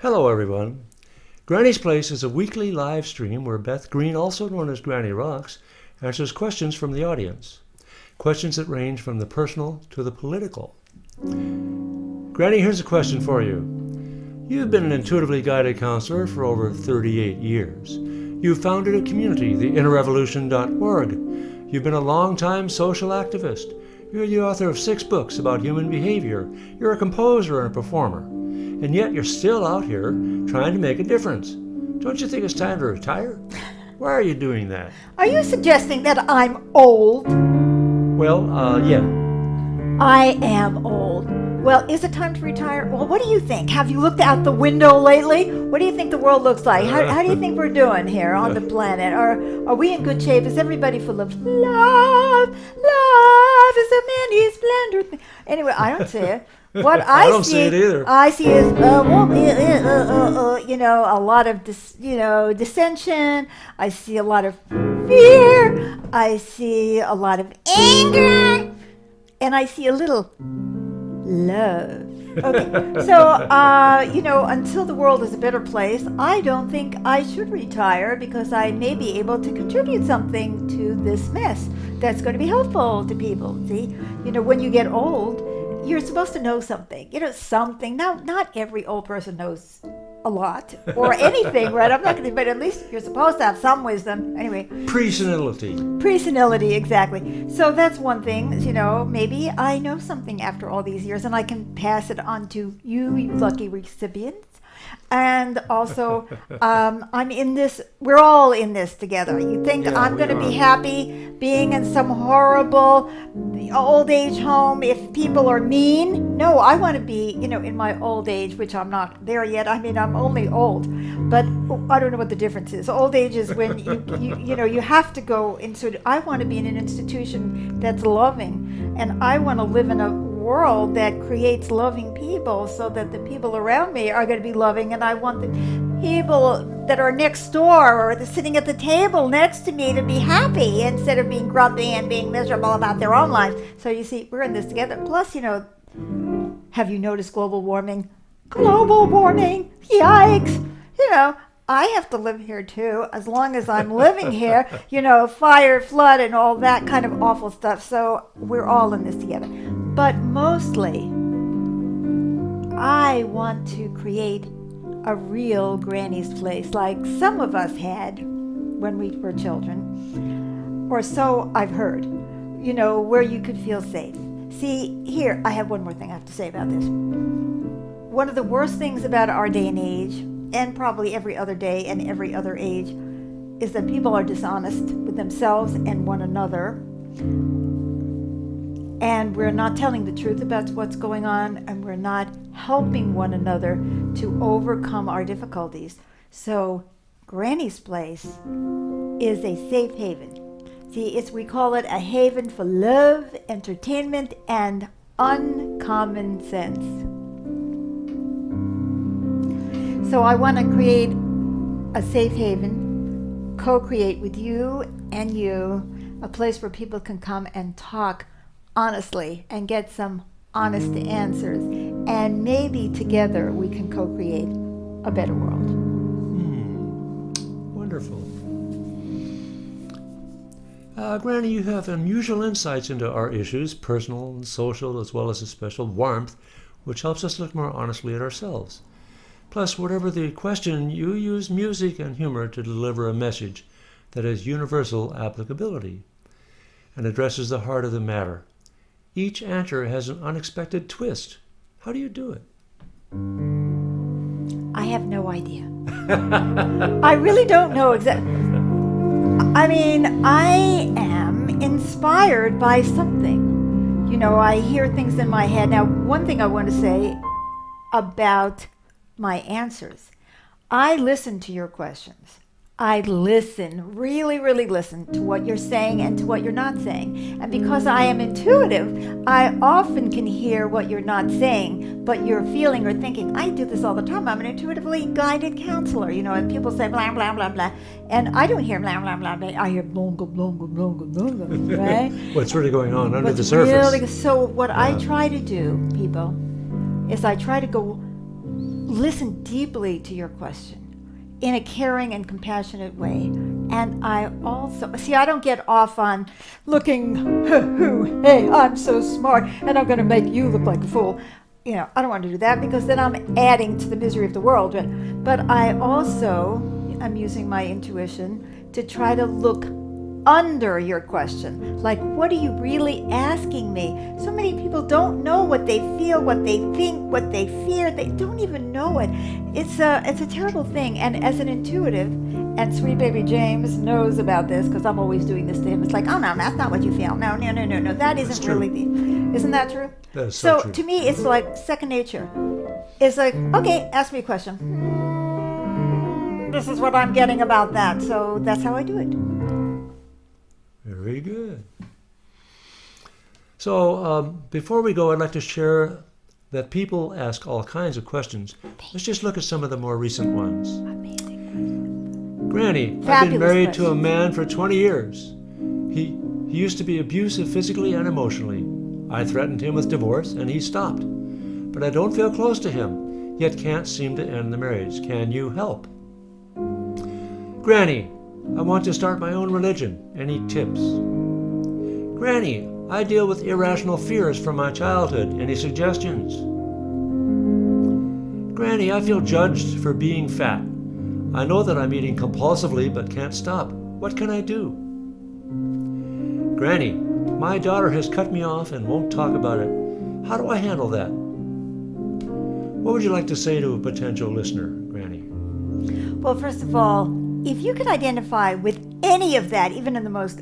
Hello, everyone. Granny's Place is a weekly live stream where Beth Green, also known as Granny Rocks, answers questions from the audience. Questions that range from the personal to the political. Granny, here's a question for you. You've been an intuitively guided counselor for over 38 years. You've founded a community, the innerrevolution.org. You've been a long-time social activist. You're the author of 6 books about human behavior. You're a composer and a performer. And yet you're still out here trying to make a difference. Don't you think it's time to retire? Why are you doing that? Are you suggesting that I'm old? Well, yeah. I am old. Well, is it time to retire? Well, what do you think? Have you looked out the window lately? What do you think the world looks like? How do you think we're doing here on the planet? Are we in good shape? Is everybody full of love? Love is a many splendor thing. Anyway, I don't see it. What I don't see it either. I see is, a lot of, dissension. I see a lot of fear. I see a lot of anger. And I see a little love. Okay, so, until the world is a better place, I don't think I should retire because I may be able to contribute something to this mess that's going to be helpful to people. See, when you get old, you're supposed to know something. Something. Now, not every old person knows a lot or anything, right? I'm not going to, but at least you're supposed to have some wisdom. Anyway. Pre-senility, exactly. So that's one thing, maybe I know something after all these years and I can pass it on to you lucky recipients. And also, I'm in this, we're all in this together. You think I'm going to be happy being in some horrible old age home if people are mean? No, I want to be, in my old age, which I'm not there yet. I mean, I'm only old, but I don't know what the difference is. Old age is when you have to go into, I want to be in an institution that's loving, and I want to live in a world that creates loving people so that the people around me are going to be loving, and I want the people that are next door or sitting at the table next to me to be happy instead of being grumpy and being miserable about their own lives. So you see, we're in this together. Plus, have you noticed global warming? Global warming, yikes. I have to live here too, as long as I'm living here, fire, flood, and all that kind of awful stuff. So we're all in this together. But mostly, I want to create a real Granny's Place like some of us had when we were children, or so I've heard, where you could feel safe. See, here, I have one more thing I have to say about this. One of the worst things about our day and age, and probably every other day and every other age, is that people are dishonest with themselves and one another. And we're not telling the truth about what's going on, and we're not helping one another to overcome our difficulties. So Granny's Place is a safe haven. See, we call it a haven for love, entertainment, and uncommon sense. So I want to create a safe haven, co-create with you and you, a place where people can come and talk honestly and get some honest answers. And maybe together we can co-create a better world. Wonderful. Granny, you have unusual insights into our issues, personal and social, as well as a special warmth, which helps us look more honestly at ourselves. Plus, whatever the question, you use music and humor to deliver a message that has universal applicability and addresses the heart of the matter. Each answer has an unexpected twist. How do you do it? I have no idea. I really don't know exactly. I mean, I am inspired by something. I hear things in my head. Now, one thing I want to say about my answers. I listen to your questions. I listen, really, really listen to what you're saying and to what you're not saying. And because I am intuitive, I often can hear what you're not saying, but you're feeling or thinking. I do this all the time. I'm an intuitively guided counselor, and people say blah, blah, blah, blah. And I don't hear blah, blah, blah, blah. I hear blonga, blonga, blonga, blonga, right? What's really going on under the surface? So what I try to do, people, is I try to go listen deeply to your question in a caring and compassionate way. And I also, see, I don't get off on looking, hey, I'm so smart, and I'm going to make you look like a fool. I don't want to do that because then I'm adding to the misery of the world. But I also am using my intuition to try to look under your question. Like, what are you really asking me? So many people don't know what they feel, what they think, what they fear. They don't even know it. It's a terrible thing. And as an intuitive, and sweet baby James knows about this because I'm always doing this to him. It's like, oh no, that's not what you feel. No, that isn't really isn't that true? That is so true. To me, it's like second nature. It's like, okay, ask me a question. This is what I'm getting about that. So that's how I do it. Very good. So before we go, I'd like to share that people ask all kinds of questions. Let's just look at some of the more recent ones. Amazing. Granny, Fabulous I've been married questions. to a man for 20 years. He used to be abusive physically and emotionally. I threatened him with divorce and he stopped. But I don't feel close to him, yet can't seem to end the marriage. Can you help? Granny, I want to start my own religion. Any tips? Granny, I deal with irrational fears from my childhood. Any suggestions? Granny, I feel judged for being fat. I know that I'm eating compulsively but can't stop. What can I do? Granny, my daughter has cut me off and won't talk about it. How do I handle that? What would you like to say to a potential listener, Granny? Well, first of all, if you can identify with any of that, even in the most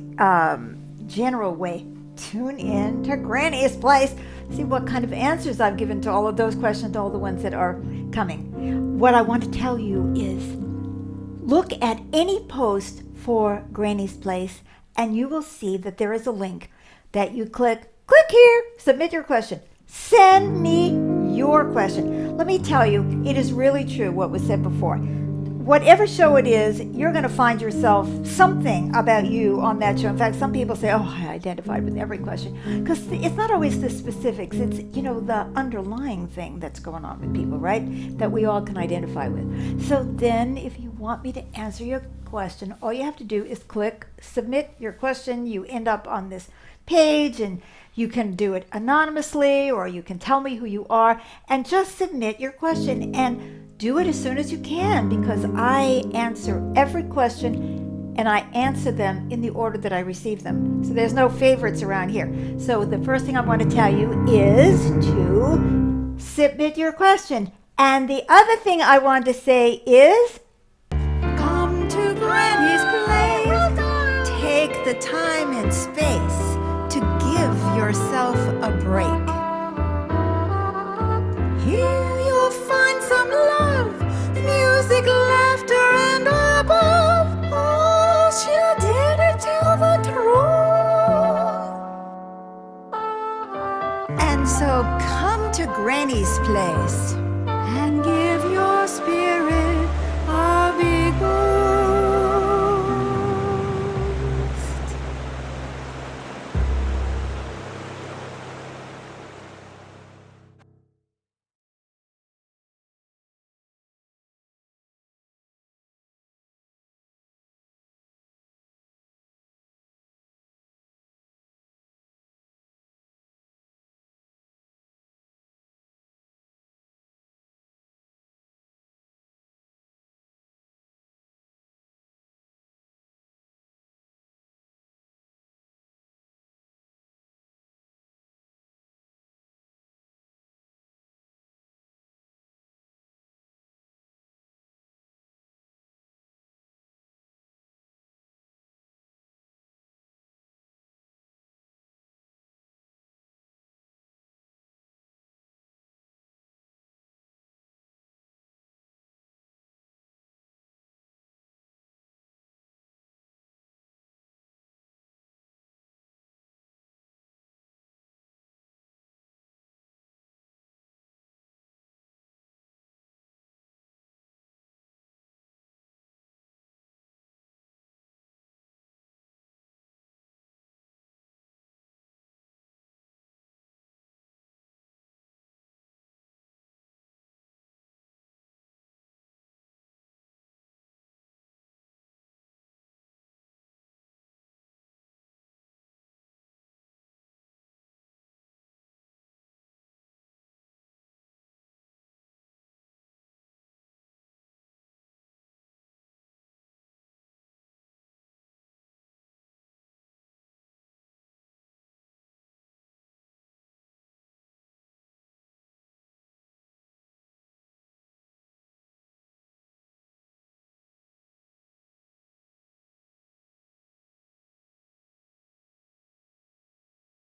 general way, tune in to Granny's Place. See what kind of answers I've given to all of those questions, all the ones that are coming. What I want to tell you is look at any post for Granny's Place, and you will see that there is a link that you click here, submit your question. Send me your question. Let me tell you, it is really true what was said before. Whatever show it is, you're going to find yourself something about you on that show. In fact, some people say, oh, I identified with every question. Because it's not always the specifics. It's, the underlying thing that's going on with people, right? That we all can identify with. So then if you want me to answer your question, all you have to do is click submit your question. You end up on this page, and you can do it anonymously, or you can tell me who you are and just submit your question. And do it as soon as you can, because I answer every question and I answer them in the order that I receive them. So there's no favorites around here. So the first thing I want to tell you is to submit your question. And the other thing I want to say is come to Granny's Place. Take the time and space to give yourself a break. Here you'll find some love, music, laughter, and above all, she'll dare to tell the truth. And so come to Granny's Place and give your spirit